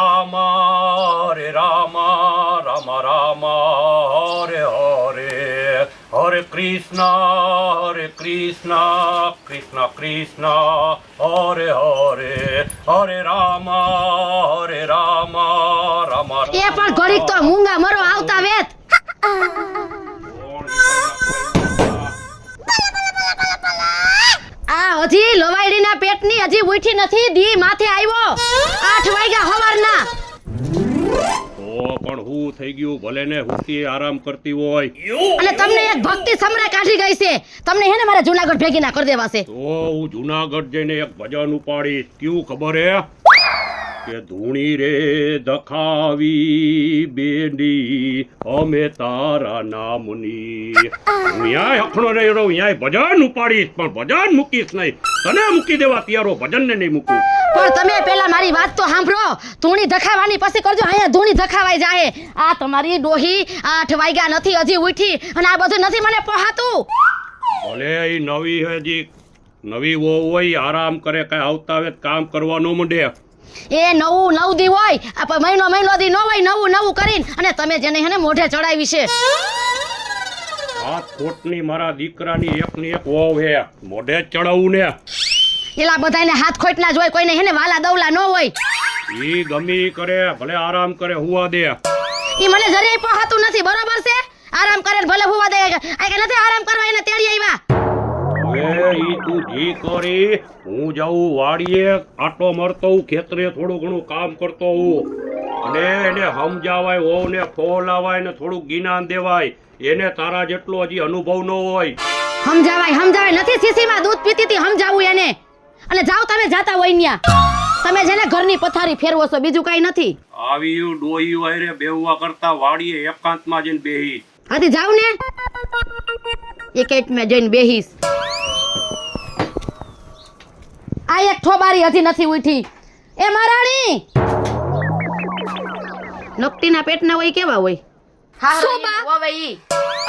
રામ રામ રામ હરે હરે હરે કૃષ્ણ કૃષ્ણ કૃષ્ણ હરે હરે હરે રામ રામ એ પણ ઘડીક તો મૂંગા મરો આવતા વેત. આ હજી લવાયડીના પેટની હજી ઉઠી નથી. દી માથે આવ્યો 8 વાગ્યા સવારના. પણ હું થઈ ગયું ભલે ને હુતી આરામ કરતી હોય અને તમને એક ભક્તિ સમરા કાઢી ગઈ છે. તમને હે ને મારા જૂનાગઢ ભેગી ના કરી દેવા છે. તો હું જૂનાગઢ જઈને એક ભજન ઉપાડીશ. કેવું ખબર હે કે ધૂણી રે દખાવી બેની અમે તારા નામની. હું યાય અખણો નહીં રહું, યાય ભજન ઉપાડીશ, પણ ભજન મૂકીશ નહીં. તને મૂકી દેવા તૈયારો, ભજનને નહીં મૂકું. પણ તમે પેલા મારી વાત તો સાંભળો. ધૂણી ધખાવાની પછી કરજો. અહીંયા ધૂણી ધખાવાઈ જાહે. આ તમારી ડોહી 8 વાગ્યા નથી હજી ઉઠી અને આ બધું નથી મને પોહાતું. ભલે ઈ નવી હજી નવી વહુ હોય, આરામ કરે, કઈ આવતા આવે કામ કરવાનું મંડે. એ નવું 9 દી હોય, આ મહિનો દી ન હોય. નવું કરીને અને તમે જેને હેને મોઢે ચડાવી છે. આ ખોટની મારા દીકરાની એકની એક વહુ હે, મોઢે જ ચડાવું ને. એલા બધાને હાથ ખોટના જ હોય, કોઈને હેને વાલા દવલા ન હોય. ઈ ગમી કરે, ભલે આરામ કરે, હુવા દે. ઈ મને જરીય પહાતું નથી, બરોબર છે? આરામ કરે ભલે હુવા દે. આ કે નથી આરામ કરવા એને તેડી આવ્યા. હવે ઈ તું જી કરી, હું જાઉં વાડીએ, આટો મરતો હું, ખેતરે થોડું ઘણું કામ કરતો હું, અને એને સમજાવાય, વહુને ફોલાવાય ને થોડું જ્ઞાન દેવાય. એને તારા જેટલો હજી અનુભવ ન હોય. સમજાવાય નથી. સીસીમાં દૂધ પીતી હતી, સમજાવું એને. અને જાવ તમે જાતા હોય ન્યા. તમે જેને ઘરની પથારી ફેરવો છો, બીજું કઈ નથી. આવી ડોહી વાયરે બેહવા કરતા વાડીએ એકાંતમાં જઈને બેહી. હાથી જાવ ને, એકાંતમાં જઈને બેહીશ. આ એક ઠોબારી હજી નથી ઉઠી. એ મહારાણી, નકટીના પેટના હોય કેવા હોય?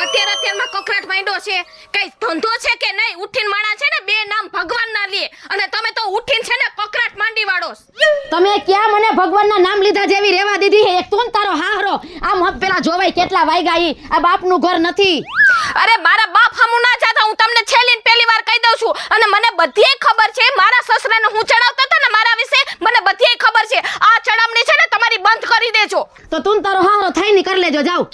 અત્યારમાં કકરાટ માંડ્યો છે. કઈ ધંધો છે કે નહીં? ઉઠીને માણા છે ને બે નામ ભગવાનના લે, અને તમે તો ઉઠીને છે ને કકરાટ માંડી વાળો. તમે ક્યાં મને ભગવાનના નામ લીધા જેવી રેવા દીધી હે? એક તું તારો હારો આમ પેલા જોવાય કેટલા વાગ્યા. ઈ આ બાપનું ઘર નથી. અરે મારા બાપ હમુ ના જાતા. હું તમને છેલ્લી પહેલી વાર કહી દઉં છું, અને મને બધીય ખબર છે. મારા સસરાને હું ચડાવતો હતો ને મારા વિશે મને બધીય ખબર છે. આ ચડામણી છે ને તમારી બંધ કરી દેજો. તો તું તારો હારો થઈને કરી લેજો. જાવ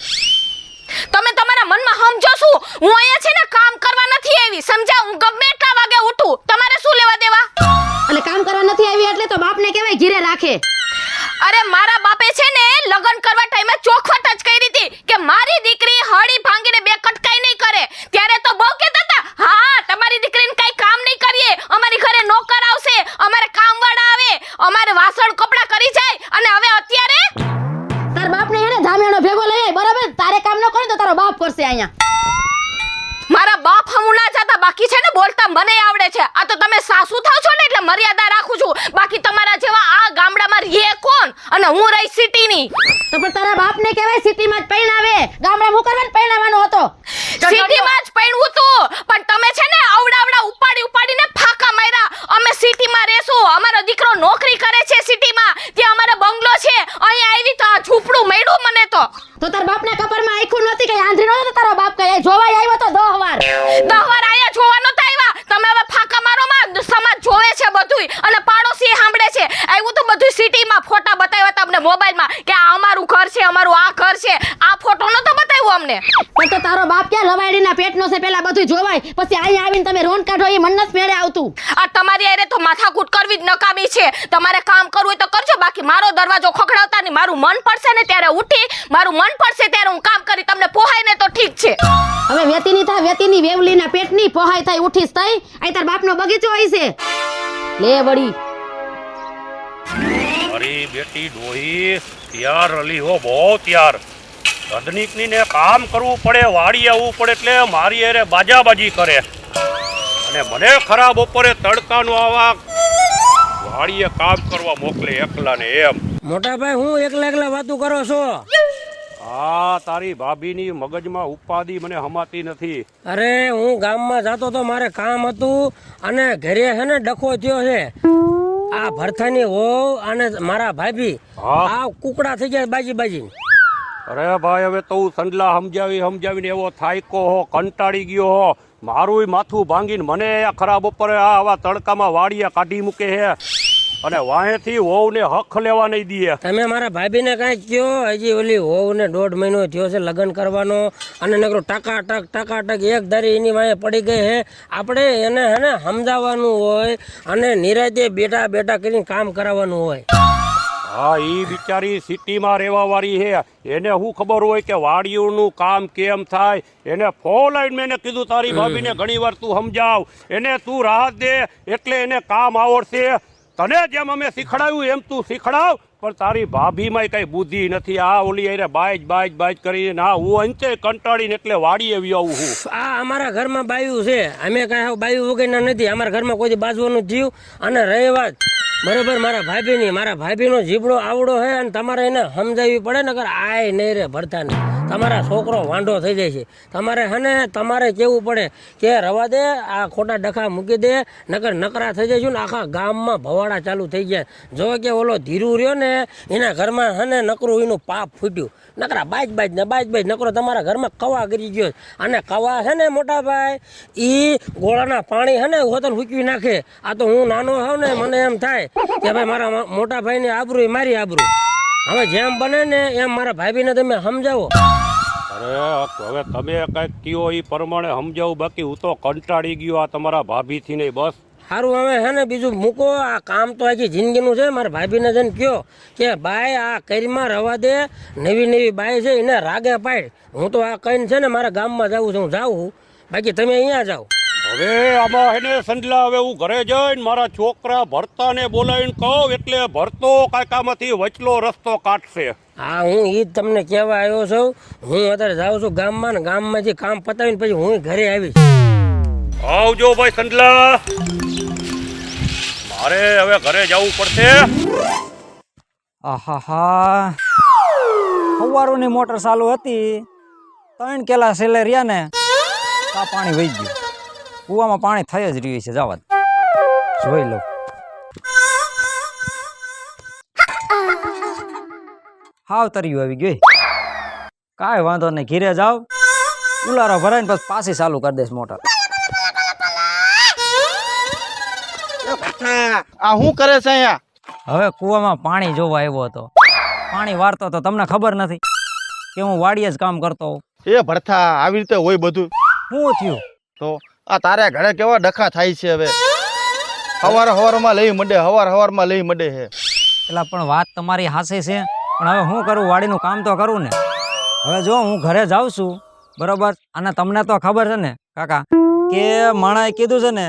તમે તમારા મનમાં સમજો છો. હું અહીંયા છે ને કામ કરવા નથી આવી, સમજ્યા? હું ગમે એટલા વાગે ઉઠું, તમારે શું લેવા દેવા? એટલે કામ કરવા નથી આવી એટલે તો બાપને કહેવાય ઘીરે રાખે. અરે મારા બાપે છે ને લગન કરવા ટાઈમે ચોખવટ જ કરી હતી કે મારી દીકરી હળી ભાંગીને બે કટકાઈ નહીં કરે. ત્યારે તો બહુ કહેતા હતા, હા તમારી દીકરીને કઈ કામ નહીં કરીએ, અમારી ઘરે નોકર આવશે, અમારે કામવાળા આવે, અમારે વાસણ કપડા કરી જાય. અને હવે અત્યારે તાર બાપને એને ધામેણો ભેગો લઈ આય, બરાબર? તારે કામ ન કરે તો તારો બાપ કરશે અહીંયા. મારા બાપ હમુ ના જાતા. બાકી છે ને બોલતા મને આવડે છે. આ તો તમે સાસુ થાવ છો ને એટલે મર્યાદા રાખું છું. બાકી તમારા જેવા આ ગામડામાં રહે કોણ? અને હું રહી સિટીની. તો પણ તારા બાપને કહેવાય સિટીમાં જ પૈણાવે. ગામડા હું કરવાનું પૈણાવાનો હતો. સિટીમાં જ પૈણવું તું, પણ તમે છે ને આવડા ઉપાડીને ફાકા માર્યા. અમે સિટીમાં રહેશું, અમારો દીકરો નોકરી કરે છે સિટીમાં, ત્યાં અમારો બંગલો છે. અહીં આવી તો આ ઝૂંપડું મળ્યું મને તો તાર બાપના કપરમાં આંખું નહોતી, કઈ આંધળી નહોતો તારો બાપ. કઈ જોવાય આવ્યો તો 10 વાર આયા જોવા નતા આવ્યા. તમે હવે ફાકા મારોમાં સમાજ જોવે છે બધુંય, અને પાડોશી સાંભળે છે. આવ્યું તો બધું સિટીમાં ફોટા બતાવ્યા તમને મોબાઈલમાં કે આ અમારું ઘર છે, અમારું આ ઘર છે. આ ફોટો નતો બતાવ્યો અમને. પણ તો તારો બાપ ક્યાં લવાડીના પેટનો છે? પેલા બધું જોવાય, પછી અહીંયા આવીને તમે રોન કાઢો. એ મન જ મેળે આવતું. આ તમારી આરે તો માથાકૂટ કરવી જ નકામી છે. તમારે કામ કરવું હોય તો કરજો, બાકી મારો દરવાજો ખખડાવતા નહીં. મારું મન પડશે ને ત્યારે ઉઠી, મારું મન પડશે ત્યારે હું કામ કરી. તમને પોહાય ને તો ઠીક છે. હવે વેતીની થા, વેતીની વેવલીના પેટની પોહાય થાય, ઉઠીશ થાય. આ તાર બાપનો બગીચો હોય છે. લે વળી અરે બેટી ડોહી તૈયાર રલી હો, બહુ તૈયાર. ધદનીકની ને કામ કરવું પડે, વાડી આવવું પડે એટલે મારી અરે બાજાબાજી કરે. અને મને ખરાબ બપોરે તડકાનો આવા વાડીએ કામ કરવા મોકલે એકલા ને. એમ મોટા ભાઈ હું એકલા વાતું કરો છો? આ તારી ભાભીની મગજમાં ઉપાધિ મને હમાતી નથી. અરે હું ગામમાં જાતો તો મારે કામ હતું, અને ઘરે છે ને ડખો થયો છે. આ ભરથાની હોવ અને મારા ભાભી હા. આ કુકડા થઈ ગયા બાજી અરે ભાઈ હવે તો હું સંડલા સમજાવીને એવો થાયકો હો કંટાળી ગયો હો મારું માથું ભાંગીને મને આ ખરાબ બપોરે આવા તડકામાં વાડિયા કાઢી મૂકે છે અને વાંહેથી વહુને હક લેવા નહીં દે. તમે મારા ભાભીને કાંઈ કયો હજી ઓલી હોવને 1.5 મહિનો થયો છે લગ્ન કરવાનો અને નકરો ટકાટક એક ધારી એની વાંહે પડી ગઈ હે આપણે એને હેને સમજાવવાનું હોય અને નિરાતે બેટા કરીને કામ કરાવવાનું હોય. હા ઈ બિચારી સિટીમાં રહેવા વાળી છે એને શું ખબર હોય કે વાડિયુંનું કામ કેમ થાય. એને ફોન લાઈન મેં એને કીધું તારી ભાભીને ઘણી વાર તું સમજાવ એને તું રાહત દે એટલે એને કામ આવડશે. તને જેમ અમે શીખડાવ્યું એમ તું શીખડાવ પણ તારી ભાભીમાં કઈ બુદ્ધિ નથી. આ ઓલી અરે બાજ કરીને ના હું અંતે કંટાળીને એટલે વાડીએ આવું હું. આ અમારા ઘરમાં બાયું છે અમે કાંઈ બાયું વગરના નથી. અમારા ઘરમાં કોઈ બાજવાનું જીવ અને રહી વાત બરોબર મારા ભાભીનો જીબડો આવડો હે અને તમારે એને સમજાવવી પડે નકર આય નહીં રે ભરતાને તમારા છોકરો વાંઢો થઈ જાય છે. તમારે કેવું પડે કે રવા દે આ ખોટા ડખા મૂકી દે નકર નકરા થઈ જાય છે ને આખા ગામમાં ભવાડા ચાલુ થઈ જાય. જો કે ઓલો ધીરું રહ્યો ને એના ઘરમાં નકરું એનું પાપ ફૂટ્યું નકરા બાજ નકરો તમારા ઘરમાં કવા કરી ગયો અને કવા છે ને મોટા ભાઈ ઈ ગોળાના પાણી હોતન ફૂંકવી નાખે. આ તો હું નાનો હોઉં ને મને એમ થાય કે ભાઈ મારા મોટા ભાઈની આબરૂ એ મારી આબરૂ. હવે જેમ બને ને એમ મારા ભાભીને તમે સમજાવો. અરે હવે તમે કઈક કયો એ પ્રમાણે સમજાવું બાકી હું તો કંટાળી ગયો આ તમારા ભાભીથી નહીં બસ. સારું હવે બીજું મૂકો આ કામ તો આખી જિંદગીનું છે. મારા ભાભીને જઈને કયો કે ભાઈ આ કરીમાં રવા દે નવી બાઈ છે એને રાગે પાડ. હું તો આ કહીને છે ને મારા ગામમાં જાઉં છું હું જાઉં બાકી તમે અહીંયા જાઓ. હવે આમાં હેને સંડલા હવે હું ઘરે જઈને મારા છોકરા ભરતાને બોલાવીને કહું એટલે ભરતો કાકામાંથી વચલો રસ્તો કાઢશે. હા હું ઈ જ તમને કહેવા આવ્યો છું. હું અત્યારે જાઉં છું ગામમાં ને ગામમાંથી કામ પતાવીને પછી હું ઘરે આવીશ. આવજો ભાઈ સંડલા મારે હવે ઘરે જવું પડશે. આહાહા સવારોની મોટર ચાલુ હતી 3 કેલા સેલે રહ્યા ને આ પાણી વહી ગયું. કૂવામાં પાણી થઈ જ રહ્યું છે જવા દે. જોઈ લો હાવ તર્યું આવી ગઈ. કાંઈ વાંધો નહીં ઘીરે જાવ ઉલારો ભરાઈને પછી પાછી ચાલુ કરી દઈશ મોટર. આ શું કરે છે અહીંયા? હવે કૂવામાં પાણી જોવા આવ્યો હતો. પાણી વારતો તો તમને ખબર નથી કે હું વાડીએ જ કામ કરતો હોઉં. એ ભરથા આવી રીતે હોય બધું? શું થયું? તો આ તારે ઘરે કેવા ડખા થાય છે હવે? હવારમાં લઈ મંડે છે. પેલા પણ વાત તમારી હાસી છે પણ હવે શું કરું વાડીનું કામ તો કરું ને. હવે જો હું ઘરે જાઉં છું બરોબર અને તમને તો ખબર છે ને કાકા કે માણાએ કીધું છે ને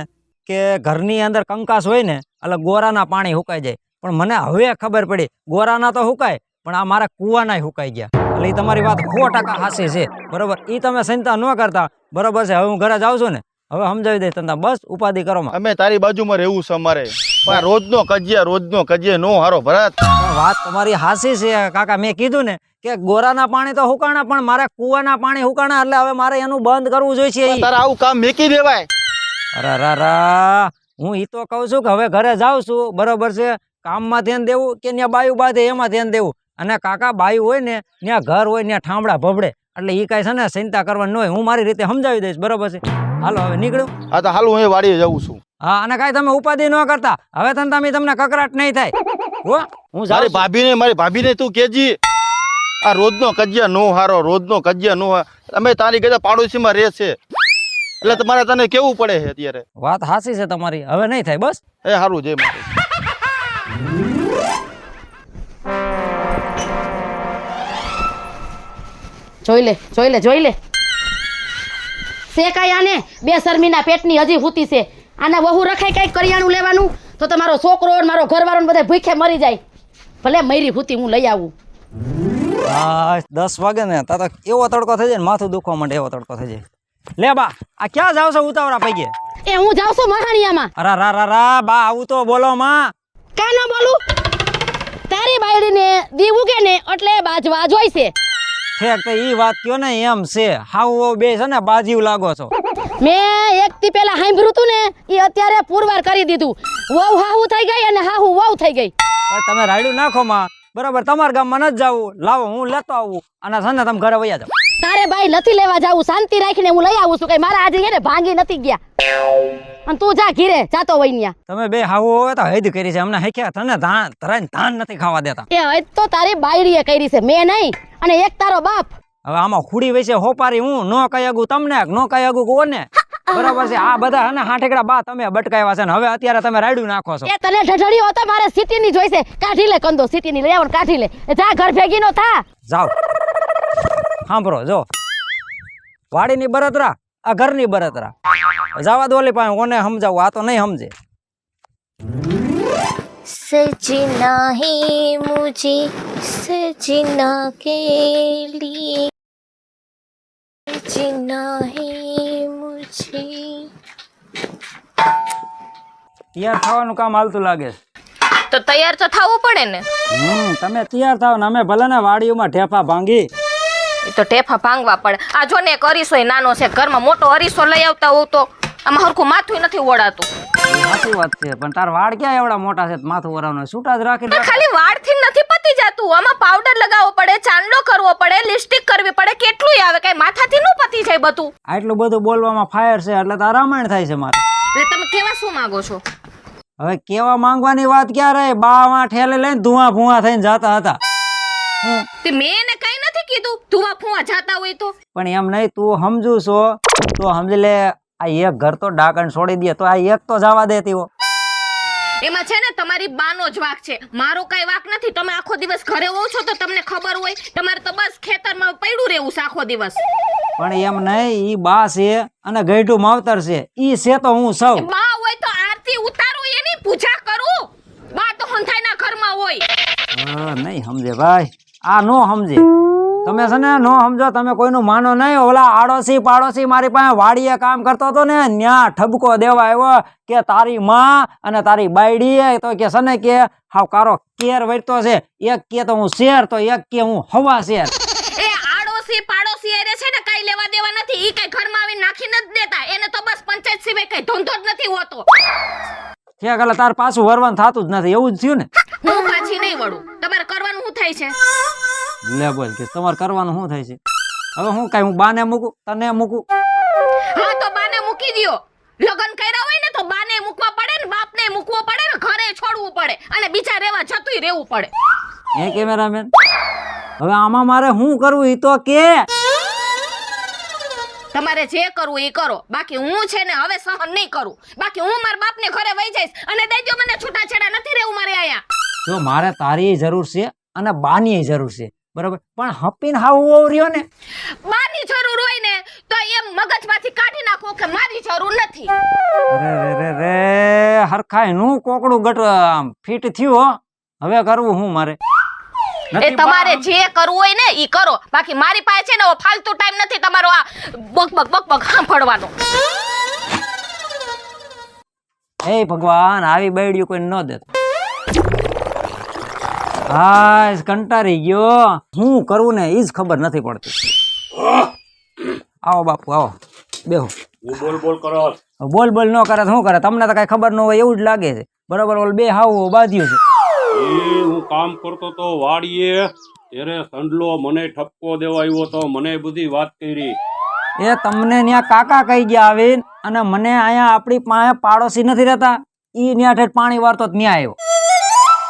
કે ઘરની અંદર કંકાસ હોય ને એટલે ગોરાના પાણી હુકાઈ જાય. પણ મને હવે ખબર પડી ગોરાના તો હુકાય પણ આ મારા કૂવાના હુકાઈ ગયા. એટલે એ તમારી વાત 100% હાસી છે બરોબર. એ તમે ચિંતા ન કરતા બરોબર છે. હવે હું ઘરે જાઉં છું ને હવે સમજાવી દઈશ તમને બસ ઉપાધિ કરો. અમે તારી બાજુમાં રહેવું છે અમારે પણ રોજનો કજિયા નો હારો ભરત. વાત તમારી હાસી છે કાકા. મેં કીધું ને કે ગોરાના પાણી તો હુકાણા પણ મારા કૂવાના પાણી હુકાણા એટલે હવે મારે એનું બંધ કરવું જોઈએ. તારે આવું કામ મેકી દેવાય? અરે હું ઈ તો કહું છું કે હવે ઘરે જાઉં છું બરોબર છે. કામમાં ધ્યાન દેવું કે ત્યાં બાયું બાંધે એમાં ધ્યાન દેવું. અને કાકા બાયું હોય ને ત્યાં ઘર હોય ત્યાં ઠામડા ભભડે એટલે એ કાંઈ છે ને ચિંતા કરવાની ન હોય. હું મારી રીતે સમજાવી દઈશ બરોબર છે. હાલો હવે નીકળ્યું. હા તો હાલ હું વાડીએ જાઉં છું. હા અને કાંઈ તમે ઉપાધિ ન કરતા હવે તમને કકરાટ નહીં થાય હો. હું મારી ભાભીને તું કેજી આ રોજનો કજિયા નો હારો અમે તારી ગદા પાડોશીમાં રહે છે એટલે તમારે તને કેવું પડે છે અત્યારે. વાત હાસી છે તમારી હવે નહીં થાય બસ. એ સારું જય માતા. જોઈ લે શેકાય આને બે શર્મીના પેટની હજી હુતી છે. આના વહુ રખાય કઈક કરિયાણું લેવાનું તો તમારો છોકરો મારો ઘરવાળો બધા ભૂખે મરી જાય. ભલે મરી હુતી હું લઈ આવું. હા 10 વાગે ને તા એવો તડકો થઈ જાય ને માથું દુખવા માંડે એવો તડકો થઈ જાય. લે બા આ ક્યાં જાવ છો ઉતાવળા પૈકે? એ હું જાઉં છું મહાણિયામાં. રા બા આવું તો બોલો માં. કા ન બોલું? તારી બાયડીને દી ઉગે ને એટલે બાજવા જોઈશે. ઠેક તો ઈ વાત કયો ને એમ છે. હાવ બે છે ને બાજીવ લાગો છો. મેં એક દી પહેલા સાંભળ્યું તું ને એ અત્યારે પુરવાર કરી દીધું. વહુ હાહુ થઈ ગઈ અને હાહુ વહુ થઈ ગઈ. પણ તમે રાયડું નાખો માં, બરાબર? તમારા ગામમાં નથી જવું, લાવો હું લેતો આવું અને છે ને તમે ઘરે વયા જાઓ. તારે ભાઈ નથી લેવા જાવું, શાંતિ રાખીને હું લઈ આવું છું. કઈ મારા આજે એને ભાંગી નથી ગયા. અને તું જા ઘીરે જાતો હોય ન્યા. તમે બે હાવું હોય તો હૈદ કરી છે, અમને હેખ્યા તને ધાન નથી ખાવા દેતા. એ હદ તો તારી બાયડીએ કરી છે, મેં નહીં. અને એક તારો બાપ. હવે આમાં ખૂડી વૈસે હોપારી હું નો કઈ આગું તમને નો કઈ આગું કોને, બરાબર છે? આ બધા હે ને હાઠેકડા બા તમે બટકાવ્યા છે ને હવે અત્યારે તમે રાયડું નાખો છો. એ તને ઢઢળ્યો હતો, મારે સિટી ની જોઈશે. કાઢી લે કંદો, સિટી ની લઈ આવો ને કાઢી લે. એ જા ઘર ભેગી નો થા. જાઓ સાંભળો, જો વાડીની બળતરા આ ઘરની બળતરા. જવા દો ઓલી પાસે, કોને સમજાવું? આ તો નહીં સમજે. सजना है मुझे सजना के लिए, सजना है मुझे. તૈયાર થવાનું કામ હાલતું લાગે છે. તો તૈયાર તો થવું પડે ને. તમે તૈયાર થાવ ને અમે ભલે ને વાડીઓમાં ઠેફા ભાંગી. એ તો ટેફા ભાંગવા પડે. આ જો ને એક અરીસો ય નાનો છે, ઘરમાં મોટો અરીસો લઈ આવતા હોવ તો આમાં હરખું માથું નથી ઓળાતું. સાચી વાત છે, પણ તાર વાળ ક્યાં એવડા મોટા છે માથું વરાવનો? છૂટા જ રાખી. ખાલી વાળ થી નથી પતી જતું, આમાં પાવડર લગાવવો પડે, ચાંદલો કરવો પડે, લિપસ્ટિક કરવી પડે, કેટલું આવે. કઈ માથાથી નું પતી જાય બધું? આટલું બધું બોલવામાં ફાયર છે એટલે તાર રામાયણ થાય છે મારે. એટલે તમે કેવા શું માંગો છો? હવે કેવા માંગવાની વાત ક્યાં રહી? બાવા ઠેલે લઈને ધુઆ ભુઆ થઈને જાતા હતા. તે મેં એને કઈ નથી કીધું ધુઆ ફુઆ જાતા હોય તો. પણ એમ નહીં, તું સમજુ છો તો સમજી લે. આ એક ઘર તો ડાકણ છોડી દે તો આ એક તો જવા દેતી હો. એમાં છે ને તમારી બાનો જ વાક છે, મારો કઈ વાક નથી. તમે આખો દિવસ ઘરે હોવ છો તો તમને ખબર હોય. તમારે તો બસ ખેતરમાં પડ્યું રહેવું છે આખો દિવસ. પણ એમ નહીં, ઈ બા છે અને ગઈઢું માવતર છે, ઈ છે તો હું સૌ. બા હોય તો આરતી ઉતારું, એની પૂજા કરું. બા તો હંથાઈના ઘરમાં હોય. નહીં સમજે ભાઈ, આ નો સમજે. તમે છે ને નો સમજો, તમે કોઈનું માનો નહીં. ઓલા આડોશી પાડોશી મારી પાસે વાડીએ કામ કરતો હતો ને, ન્યા ઠબકો દેવા આવ્યો કે તારી માં અને તારી બાયડી તો કે છે ને કે હાવ કારો કેર વળતો છે. એક કે તો હું શેર, તો એક કે હું હવા શેર. એ આડોશી પાડોશી એરે છે ને કઈ લેવા દેવા નથી. ઈ કઈ ઘરમાં આવીને નાખી નથી દેતા. એને તો બસ પંચાયત સિવાય કઈ ધંધો જ નથી હોતો. છે કલા તાર પાછું વરવાનું થતું જ નથી, એવું જ થયું ને? હું પાછી નહીં વળું. તમારે કરવાનું શું થાય છે? લે બોલ કે તમારે કરવાનું શું થાય છે? હવે હું કઈ હું બાને મૂકું તને મૂકું? હા તો બાને મૂકી દ્યો. લગન કર્યા હોય ને તો બાને મૂકવા પડે ને બાપને મૂકવો પડે ને ઘરે છોડવું પડે અને બીજા રહેવા જતુંય રહેવું પડે. એ કેમેરામેન, હવે આમાં મારે શું કરવું ઈ તો કે. તમારે જે કરવું એ કરો, બાકી હું છે ને હવે સહન નહીં કરું. બાકી હું મારા બાપને ઘરે વઈ જઈશ અને દેજો મને છૂટાછેડા નથી રહેવું મારે આયા. જો મારે તારી જરૂર છે અને બાની જરૂર છે, બરાબર? પણ હપીને હાવ રહ્યો ને, બાની જરૂર હોય ને તો એમ મગજમાંથી કાઢી નાખો કે મારી જરૂર નથી. રે રે રે હરખાય નું કોકડું ગટ આમ ફિટ થયું હો. હવે કરવું હું મારે? એ તમારે જે કરવું હોય ને ઈ કરો, બાકી મારી પાસે છે ને ફાલતુ ટાઈમ નથી તમારો આ બક સાંભળવાનો. એ ભગવાન, આવી બૈડ્યું કોઈ ન દે. હા કંટારી ગયો, હું કરું ને ઈ જ ખબર નથી પડતી. આવો બાપુ આવો, બેહો. હું બોલ કરો. બોલ ન કરે તો શું કરે? તમને તો કઈ ખબર ન હોય એવું જ લાગે છે, બરોબર? ઓલ બે હાવ બાંધ્યું છે. હું કામ કરતો તો વાડીએ, ત્યારે સંડલો મને ઠપકો દેવા આવ્યો તો મને બધી વાત કરી. એ તમને ત્યાં કાકા કહી ગયા આવીને, અને મને અહીંયા આપણી પાસે પાડોશી નથી રહેતા, ઈ ત્યાં ઠેઠ પાણી વારતો ત્યાં આવ્યો,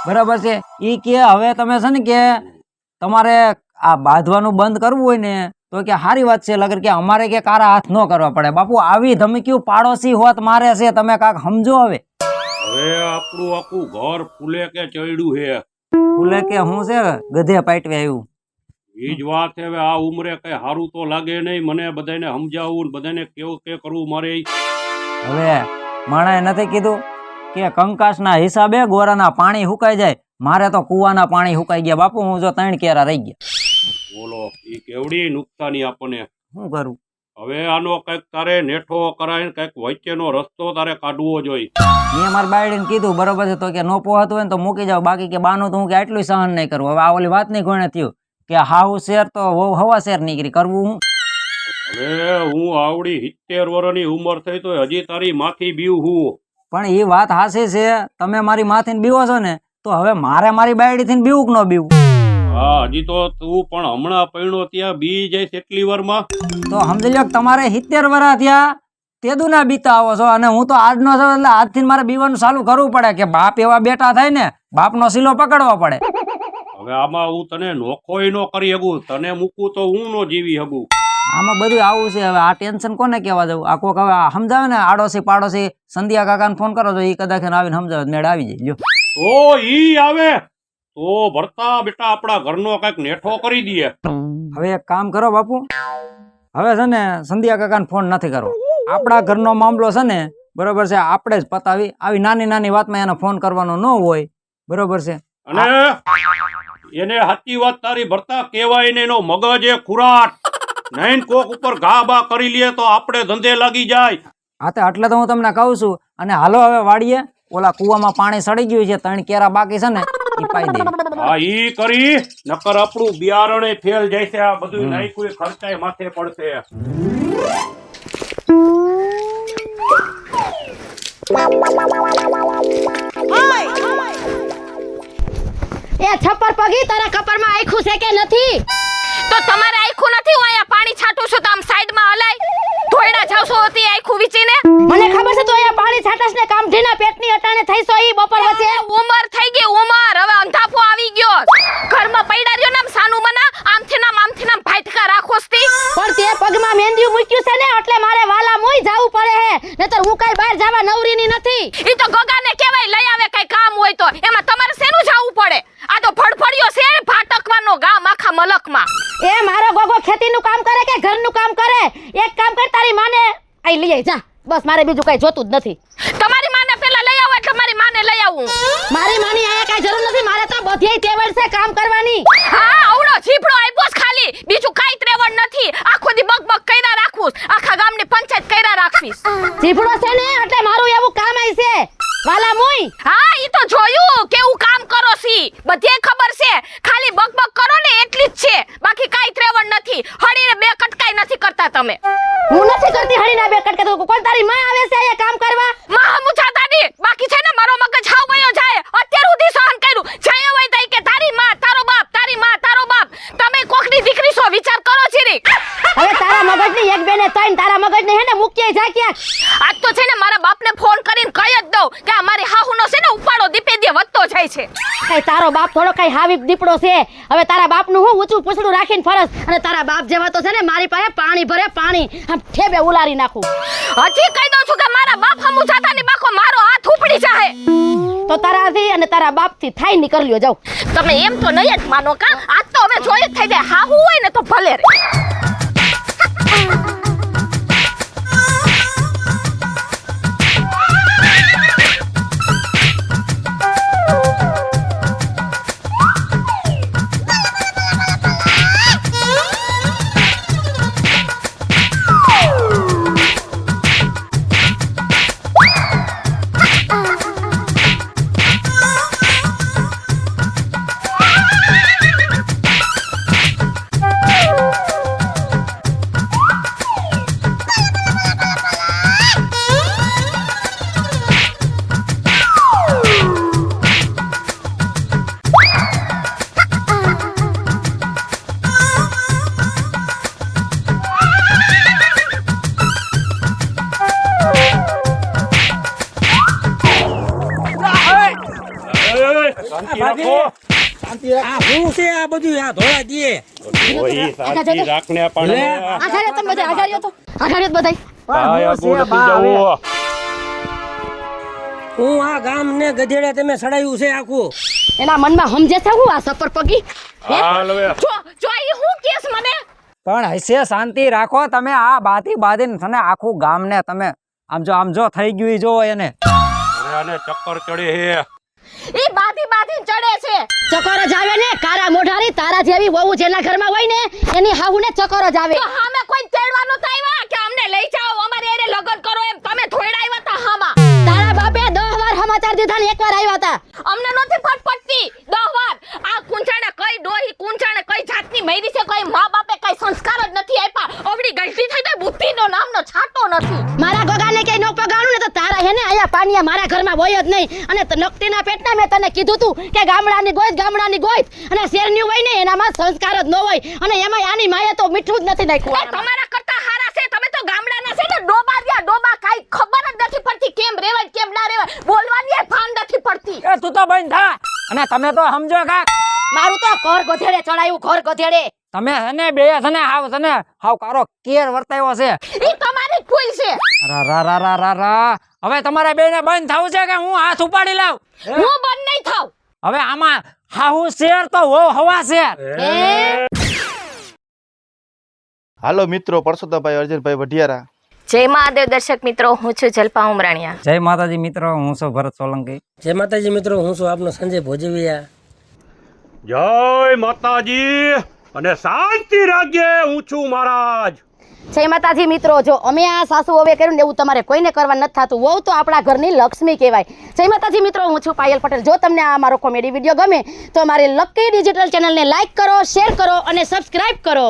બરાબર છે? ઈ કે હવે તમે છે ને કે તમારે આ બાંધવાનું બંધ કરવું હોય ને તો કે સારી વાત છે, લગર કે અમારે કે કારા હાથ ન કરવા પડે. બાપુ આવી ધમકીઓ પાડોશી હોત મારે છે, તમે કાક સમજો. હવે આપણું આખું ઘર ફૂલે કે ચડ્યું છે. ફૂલે કે હું છે ગધે પાટવે આવ્યું. એ જ વાત છે. હવે આ ઉંમરે કઈ સારું તો લાગે નહીં. મને બધાને સમજાવવું, બધાને કેવું કે કરવું મારે. હવે માણાએ નથી કીધું કે કંકાસના હિસાબે ગોરાના પાણી સુકાઈ જાય? મારે તો કુવાના પાણી સુકાઈ ગયા બાપુ. હું જો 3 કેરા રહી ગયા. બોલો, એ કેવડી નુકસાની આપણને. શું કરું હવે? આનો કઈક તારે નેઠો કરાવીને કઈક વચ્ચેનો રસ્તો તારે કાઢવો જોઈએ. મેં મારા બાયડીને કીધું, બરોબર છે? તો કે નો પોહાતું હોય ને તો મૂકી જાવ, બાકી કે બાનું તો હું કે આટલું સહન નહીં કરવું. હવે આ ઓલી વાત નહીં કોઈને થયું કે હાવ શેર તો હવા શેર નીકળી, કરવું હું? હવે હું આવડી 70 વર્ષની ઉંમર થઈ તો હજી તારી માથી બીવ હું. પણ એ વાત હાસી છે, તમે મારી માથીને બીવો છો ને તો હવે મારે મારી બાયડીથી બીવું કે ન બીવું? હા, હજી તો તું પણ હમણાં પૈણો ત્યાં બી જઈશ એટલી વારમાં. તો સમજી લો કે તમારે 70 વર્ષ થયા તેદું ના બીતા આવો છો, અને હું તો આજનો છું એટલે આજથી મારે બીવાનું ચાલુ કરવું પડે કે બાપ એવા બેટા થાય ને બાપનો સિલો પકડવો પડે. હવે આમાં હું તને નોખોય નો કરી શકું, તને મૂકું તો હું નો જીવી શકું. આમાં બધું આવું છે. હવે આ ટેન્શન કોને કહેવા જવું? આ કોક હવે સમજાવે ને, આડોશી પાડોશી સંધ્યા કાકાને ફોન કરો તો એ કદાચ આવીને સમજાવે, મેળ આવી જાય. લ્યો ઓ ઈ આવે તો ભરતા બેટા આપણા ઘરનો કઈક નેઠો કરી દઈએ. હવે એક કામ કરો બાપુ, હવે છે ને સંધ્યા કાકાને ફોન નથી કરવો. આપણા ઘરનો મામલો છે ને, બરોબર છે, આપણે જ પતાવી. આવી નાની નાની વાતમાં એને ફોન કરવાનો ન હોય, બરોબર છે. અને એને સાચી વાત તારી ભરતા કહેવાય ને, એનો મગજ એ ખુરાટ નહીં, કોક ઉપર ઘા બા કરી લે તો આપણે ધંધે લાગી જાય. હા તો એટલે તો હું તમને કહું છું. અને હાલો હવે વાડીએ, ઓલા કુવામાં પાણી સડી ગયું છે, 3 કેરા બાકી છે ને એ પાઈ દે. હા ઈ કરી, નકર આપણું બિયારણે ફેલ જાય છે. આ બધું નાખ્યું ખર્ચાય માથે પડશે. એ છપ્પર પગી, તારા કપરમાં આખું છે કે નથી? તો તમારે આખું નથી, હું અહીંયા પાણી છાંટું છું તો આમ સાઈડમાં હલાય ધોઈડા જાવ છો હતી આખું વિચીને. મને ખબર છે તું અહીંયા પાણી છાંટસ ને કામ ઢીના પેટની અટાણે થઈસો ઈ બપોર વચ્ચે. ઉમર થઈ ગઈ ઉમર, હવે અંધાપો આવી ગયો. ઘરમાં પૈડા રહ્યો ને આમ સાનું મના, આમથી નામ ભાટકા રાખોસ તી. પણ તે પગમાં મહેંદી મૂક્યું છે ને એટલે મારે વાલા મોય જાવું પડે હે, નતર હું કાઈ બહાર જવા નવરીની નથી. ઈ તો ગોગાને કહેવાય લઈ આવે કઈ કામ હોય તો, એમાં તમારે શેનું જાવું પડે? આ તો ફડફડિયો છે ભાટકવાનો ગામ આખા મલકમાં. એ મારો ગોગો ખેતીનું કામ કરે કે ઘરનું કામ કરે? એક કામ કર, તારી માને આઈ લઈ આઈ જા, બસ મારે બીજું કઈ જોતું જ નથી. તમારી માને પેલા લઈ આવો એટલે મારી માને લઈ આવું. મારી માની આયા કઈ જરૂર નથી, મારે તો બધેય તેવડ છે કામ કરવાની. હા, આવડો જીભડો આપ્યો છે ખાલી, બીજું કાઈ ત્રેવડ નથી. આખો દી બક કર્યા રાખું, આખા ગામની પંચાયત કર્યા રાખવીશ. જીભડો છે ને એટલે મારું એવું કામ આઈ છે વાલા મોય. હા, ઈ તો જોયું કેવું કામ કરો છી, બધે ખબર છે. ખાલી બક કરો ને એટલી જ છે, બાકી કાઈ ત્રેવડ નથી. હળીને બે કટકાઈ નથી કરતા તમે. હું નથી કરતી હળીના બે કટકે, તો કોણ તારી માં આવે છે અહીંયા કામ કરવા? માં હમુ જાતા ની, બાકી છે ને મારો મગજ હાવ ગયો જાય. અત્યાર સુધી સહન કર્યું, જાય હોય તઈ કે તારી માં તારો બાપ, તારી માં તારો બાપ. તમે કોકની દીકરી છો, વિચાર કરો છીરી. હવે તારા મગજની એક બેને ત્રણ, તારા મગજને હે ને મૂકીએ જા ક્યાંક. આજ તો છે ને મારા બાપને ફોન કરીને કહી જ દઉં કે અમારી હાહુનો છે ને ઉપાડો દીપે દી વધતો જાય છે. કઈ તારો બાપ થોડો કઈ હાવી દીપડો છે? હવે તારા બાપનું હું ઊંચું પૂછડું રાખીને ફરસ, અને તારા બાપ જેવા તો છે ને મારી પાસે પાણી ભરે પાણી, આમ ઠેબે ઉલારી નાખું. હજી કહી દઉં છું કે મારા બાપ હમુ જાતા ની બાકો મારો હાથ ઉપડી જાહે. તો તારાથી અને તારા બાપથી થાય નીકળ લ્યો જાવ. તમે એમ તો નહીં જ માનો કા? આજ તો હવે જોઈ જ થઈ જાય. હાહુ હોય ને તો ભલે રે. શાંતિ રાખો. આ શું છે આ બધું? આ ધોળા દીએ ઓય શાંતિ રાખને પણ. આઘાડ્યો તમે બધા, આઘાડ્યો તો આઘાડ્યો બધાય. આયા ગોડતી જાવું. હું આ ગામ ને ગધેડા તમે સડાયું છે આખું. એના મનમાં સમજે છે હું આ સપર પગી? હાલ હવે જો ઈ હું કેસ મને પણ હશે શાંતિ રાખો તમે. આ બાંધીને છે ને આખું ગામ ને તમે આમ જો થઈ ગયું ઈ જોવો એને. અરે આને ચક્કર ચડે હે. ઈ બાધી ચડે છે. ચકોર જ આવે ને, કારા મોઢારી તારા જેવી વહુ જેના ઘરમાં હોય ને એની હાહુને ચકોર જ આવે. તો હામે કોઈ તેડવાનું તાઈવા કે અમને લઈ જાઓ, અમારે એને લગન કરો એમ તમે થોડા આવ્યા તા હામાં. તારા બાપે 10 વાર સમાચાર દીધા ને એકવાર આવ્યા હતા. અમને નથી ફટફટતી 10 વાર. આ કુંચાણે કઈ ડોહી કુંચાણે કઈ જાતની મૈરી છે, કઈ મા બાપે કઈ સંસ્કાર જ નથી આપ્યા. અવડી ગલતી થઈ તો બુદ્ધિનો નામનો છાંટો નથી. મારા ગોગાને કઈ નો પગાણું ને તો તારા હેને આયા પાનિયા મારા ઘરમાં હોય જ નહીં. અને નકટીના પેટના મેં તને કીધું તું કે ગામડાની ગોઈત અને શેરની હોય ને એનામાં સંસ્કાર જ ન હોય. અને એમાં આની માએ તો મીઠું જ નથી એ નાખ્યું. તમારા કરતા હારા છે. તમે તો ગામડાના છે ને ડોબા કાઈ ખબર જ નથી પડતી કેમ રેવાય કેમ ના રેવાય. બોલવાની એ ભાન નથી પડતી. એ તું તો બંધ થા. અને તમે તો સમજો કાક, મારું તો ઘર ગધેડે ચડાયું ઘર ગધેડે. તમે હને બે હને હાવ કારો કેર વર્તાયો છે. ઈ તમારી જ ભૂલ છે. રા રા રા રા રા રા. હવે તમારે બેને બંધ થવું છે કે હું હાથ ઉપાડી લાવ? હું બંધ નહીં થાવ. હવે આમાં હાહુ શેર તો હવા શેર. હાલો મિત્રો, પરસોત્તમભાઈ અર્જુનભાઈ વઢિયારા. જય મહાદેવ દર્શક મિત્રો, હું છું જલપા ઉમરાણીયા. જય માતાજી મિત્રો, હું છું ભરત સોલંકી. જય માતાજી મિત્રો, હું છું આપનો સંજય ભોજવિયા. જય માતાજી અને શાંતિ રાખજે. હું છું મહારાજ. જય માતાજી મિત્રો, જો અમે આ સાસુ વહુએ કર્યું ને એવું તમારે કોઈને કરવા નથી થતું. વહુ તો આપણા ઘરની લક્ષ્મી કહેવાય. જય માતાજી મિત્રો, હું છું પાયલ પટેલ. જો તમને આ મારો કોમેડી વિડીયો ગમે તો મારી લકી ડિજિટલ ચેનલને લાઈક કરો, શેર કરો અને સબસ્ક્રાઇબ કરો.